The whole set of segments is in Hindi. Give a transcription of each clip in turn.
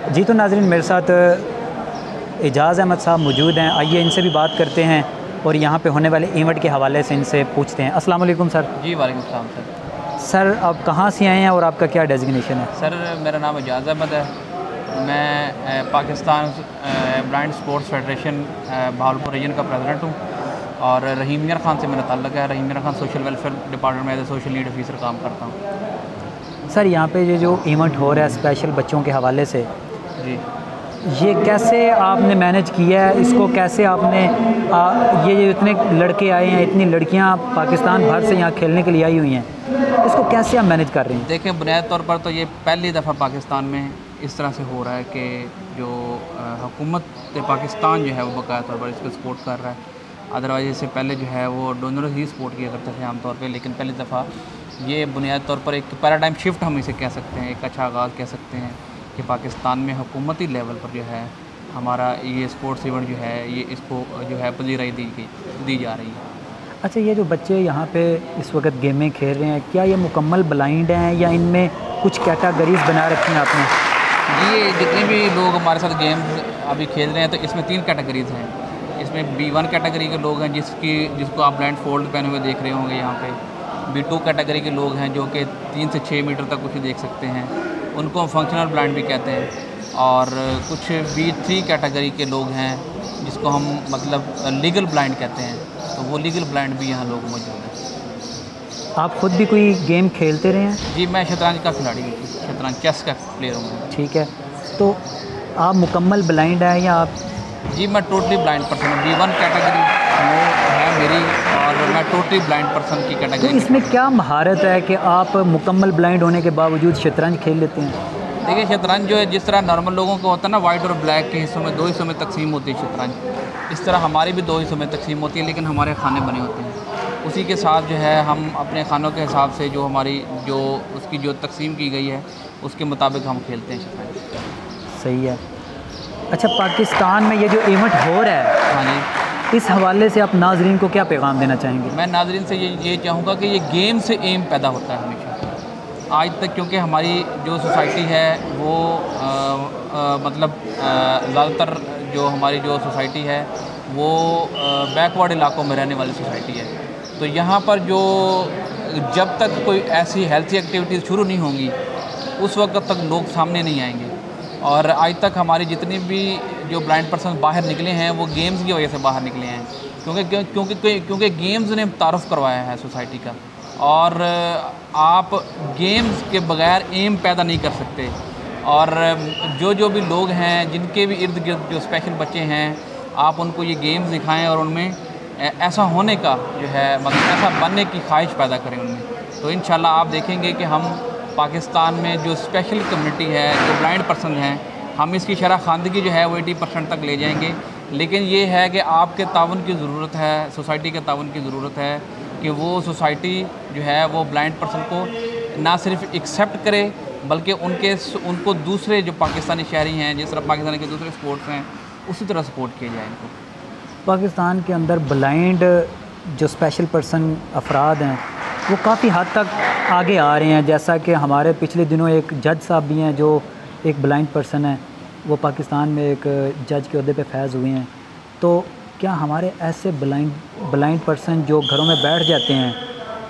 जी तो नाज़रीन, मेरे साथ एजाज़ अहमद साहब मौजूद हैं। आइए इनसे भी बात करते हैं और यहाँ पे होने वाले इवेंट के हवाले से इनसे पूछते हैं। अस्सलाम वालेकुम सर। जी वालेकुम सलाम सर। सर आप कहाँ से आए हैं और आपका क्या डेजिग्नेशन है? सर मेरा नाम एजाज़ अहमद है। मैं Pakistan blind sports federation Bahawalpur region का प्रेसिडेंट हूँ और रहीम मीर ख़ान से मेरा ताल्लुक़ है। Rahim Mir Khan social welfare department में as a social need officer काम करता हूँ। सर यहाँ पे ये जो इवेंट हो रहा है स्पेशल बच्चों के हवाले से, जी ये कैसे आपने मैनेज किया है? इसको कैसे आपने ये जो इतने लड़के आए हैं, इतनी लड़कियाँ पाकिस्तान भर से यहाँ खेलने के लिए आई हुई हैं, इसको कैसे आप मैनेज कर रहे हैं? देखें, बुनियादी तौर पर तो ये पहली दफ़ा पाकिस्तान में इस तरह से हो रहा है कि जो हुकूमत पाकिस्तान जो है वो बाकायदा तौर पर इसको सपोर्ट कर रहा है। अदरवाइज़ इससे पहले जो है वो डोनर्स ही सपोर्ट किया करते थे आमतौर पे, लेकिन पहली दफ़ा ये बुनियादी तौर पर एक पैराडाइम शिफ्ट हम इसे कह सकते हैं, एक अच्छा आगाज़ कह सकते हैं कि पाकिस्तान में हुकूमती लेवल पर जो है हमारा ये स्पोर्ट्स इवेंट जो है ये इसको जो है पजीराई दी जा रही है। अच्छा, ये जो बच्चे यहाँ पे इस वक्त गेमें खेल रहे हैं, क्या ये मुकम्मल ब्लाइंड हैं या इनमें कुछ कैटेगरीज बना रखी हैं आपने? ये जितने भी लोग हमारे साथ गेम्स अभी खेल रहे हैं तो इसमें 3 कैटेगरीज़ हैं। इसमें B1 कैटेगरी के लोग हैं जिसको आप ब्लाइंड फोल्ड पहने हुए देख रहे होंगे यहाँ पे। B2 कैटेगरी के लोग हैं जो कि 3 से 6 मीटर तक कुछ देख सकते हैं, उनको हम फंक्शनल ब्लाइंड भी कहते हैं। और कुछ B3 कैटेगरी के लोग हैं जिसको हम मतलब लीगल ब्लाइंड कहते हैं, तो वो लीगल ब्लाइंड भी यहाँ लोग मौजूद हैं। आप ख़ुद भी कोई गेम खेलते रहे हैं? जी, मैं शतरंज का खिलाड़ी हूँ, शतरंज चेस का प्लेयर हूँ। ठीक है, तो आप मुकम्मल ब्लाइंड हैं या आप? जी, मैं टोटली ब्लाइंड पर्सन हूँ। B1 कैटेगरी वो है मेरी और मैं टोटली ब्लाइंड पर्सन की तो कैटेगरी। इसमें क्या महारत है कि आप मुकम्मल ब्लाइंड होने के बावजूद शतरंज खेल लेते हैं? देखिए, शतरंज जो है जिस तरह नॉर्मल लोगों को होता है ना, वाइट और ब्लैक के हिस्सों में 2 हिस्सों में तकसीम होती है शतरंज, इस तरह हमारी भी 2 हिस्सों में तकसीम होती है, लेकिन हमारे खाने बने होते हैं। उसी के साथ जो है हम अपने खानों के हिसाब से जो हमारी जो उसकी जो तकसीम की गई है उसके मुताबिक हम खेलते हैं शतरंज। सही है। अच्छा, पाकिस्तान में ये जो इवेंट हो रहा है, हाँ जी, इस हवाले से आप नाजरीन को क्या पैगाम देना चाहेंगे? मैं नाजरीन से ये चाहूँगा कि ये गेम से एम पैदा होता है हमेशा आज तक, क्योंकि हमारी जो सोसाइटी है वो मतलब ज़्यादातर जो हमारी जो सोसाइटी है वो बैकवर्ड इलाकों में रहने वाली सोसाइटी है। तो यहाँ पर जो जब तक कोई ऐसी हेल्थी एक्टिविटीज़ शुरू नहीं होंगी उस वक्त तक लोग सामने नहीं आएंगे। और आज तक हमारी जितनी भी जो ब्लाइंड पर्सन बाहर निकले हैं वो गेम्स की वजह से बाहर निकले हैं, क्योंकि गेम्स ने तारुफ़ करवाया है सोसाइटी का। और आप गेम्स के बगैर एम पैदा नहीं कर सकते। और जो भी लोग हैं जिनके भी इर्द गिर्द जो स्पेशल बच्चे हैं, आप उनको ये गेम्स दिखाएं और उनमें ऐसा होने का जो है मतलब ऐसा बनने की ख्वाहिश पैदा करें उनमें। तो इंशाल्लाह आप देखेंगे कि हम पाकिस्तान में जो स्पेशल कम्युनिटी है, जो ब्लाइंड पर्सन हैं, हम इसकी शरह ख़वानदगी जो है वो 80% तक ले जाएंगे। लेकिन ये है कि आपके ताउन की ज़रूरत है, सोसाइटी के ताउन की ज़रूरत है कि वो सोसाइटी जो है वो ब्लाइंड पर्सन को ना सिर्फ एक्सेप्ट करे बल्कि उनको दूसरे जो पाकिस्तानी शहरी हैं, जिस तरह पाकिस्तान के दूसरे स्पोर्ट्स हैं, उसी तरह सपोर्ट किया जाए इनको। पाकिस्तान के अंदर ब्लाइंड जो स्पेशल पर्सन अफराद हैं वो काफ़ी हद तक आगे आ रहे हैं। जैसा कि हमारे पिछले दिनों एक जज साहब भी हैं जो एक ब्लाइंड पर्सन है, वो पाकिस्तान में एक जज के ओहदे पे फैज़ हुए हैं। तो क्या हमारे ऐसे ब्लाइंड पर्सन जो घरों में बैठ जाते हैं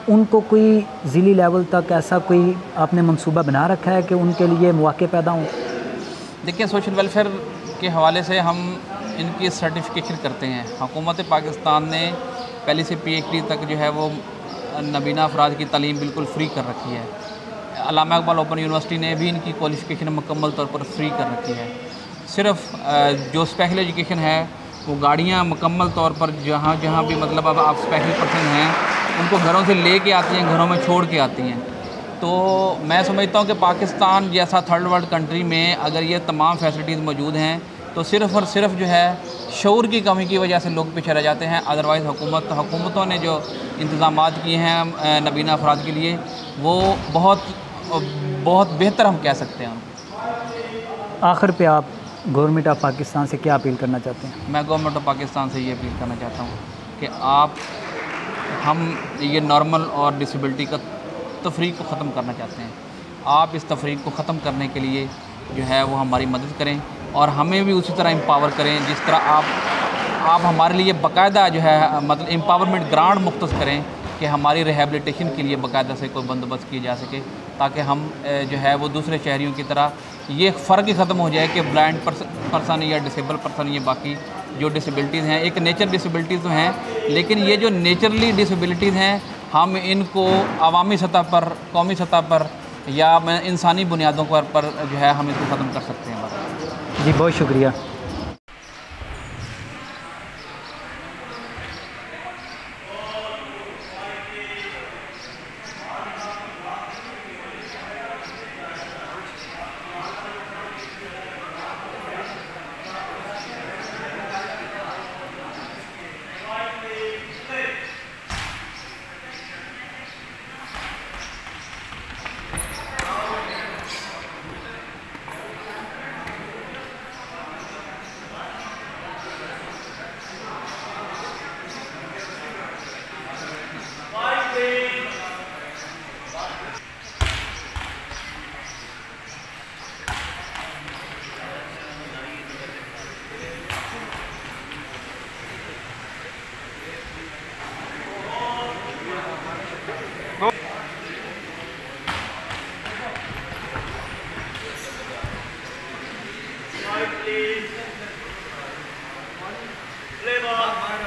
उनको कोई ज़िली लेवल तक ऐसा कोई आपने मंसूबा बना रखा है कि उनके लिए मौके पैदा हों? देखिए, सोशल वेलफेयर के हवाले से हम इनकी सर्टिफिकेशन करते हैं। हुकूमत पाकिस्तान ने पहले से PhD तक जो है वो नबीना अफराद की तालीम बिल्कुल फ्री कर रखी है। अल्लामा इकबाल ओपन यूनिवर्सिटी ने भी इनकी क्वालिफ़िकेशन मुकम्मल तौर पर फ्री कर रखी है। सिर्फ जो स्पेशल एजुकेशन है वो गाड़ियाँ मुकम्मल तौर पर जहाँ भी मतलब अब आप स्पेशल पर्सन हैं उनको घरों से ले के आती हैं, घरों में छोड़ के आती हैं। तो मैं समझता हूँ कि पाकिस्तान जैसा थर्ड वर्ल्ड कंट्री में अगर ये तमाम फैसिलिटीज़ मौजूद हैं तो सिर्फ़ और सिर्फ जो है शऊर की कमी की वजह से लोग पीछे रह जाते हैं। अदरवाइज़ हुकूमतों ने जो इंतज़ामात किए हैं नबीना अफराद के लिए वो बहुत बेहतर हम कह सकते हैं। आखिर पे आप गवर्नमेंट ऑफ पाकिस्तान से क्या अपील करना चाहते हैं? मैं गवर्नमेंट ऑफ पाकिस्तान से ये अपील करना चाहता हूँ कि हम ये नॉर्मल और डिसेबिलिटी का तफरीक को ख़त्म करना चाहते हैं। आप इस तफरीक को ख़त्म करने के लिए जो है वो हमारी मदद करें और हमें भी उसी तरह एम्पावर करें जिस तरह आप हमारे लिए बाकायदा जो है मतलब एम्पावरमेंट ग्रांट मुख्तस करें कि हमारी रिहेबिलिटेशन के लिए बाकायदा से कोई बंदोबस्त किए जा सके, ताकि हम जो है वो दूसरे शहरियों की तरह ये फ़र्क ही ख़त्म हो जाए कि ब्लाइंड पर्सन या डिसेबल पर्सन, ये बाकी जो डिसेबिलिटीज़ हैं एक नेचर डिसेबिलिटीज़ तो हैं, लेकिन ये जो नेचरली डिसेबिलिटीज़ हैं हम इनको अवामी सतह पर, कौमी सतह पर या इंसानी बुनियादों पर जो है हम इसको ख़त्म कर सकते हैं बस। जी बहुत शुक्रिया। Play ball.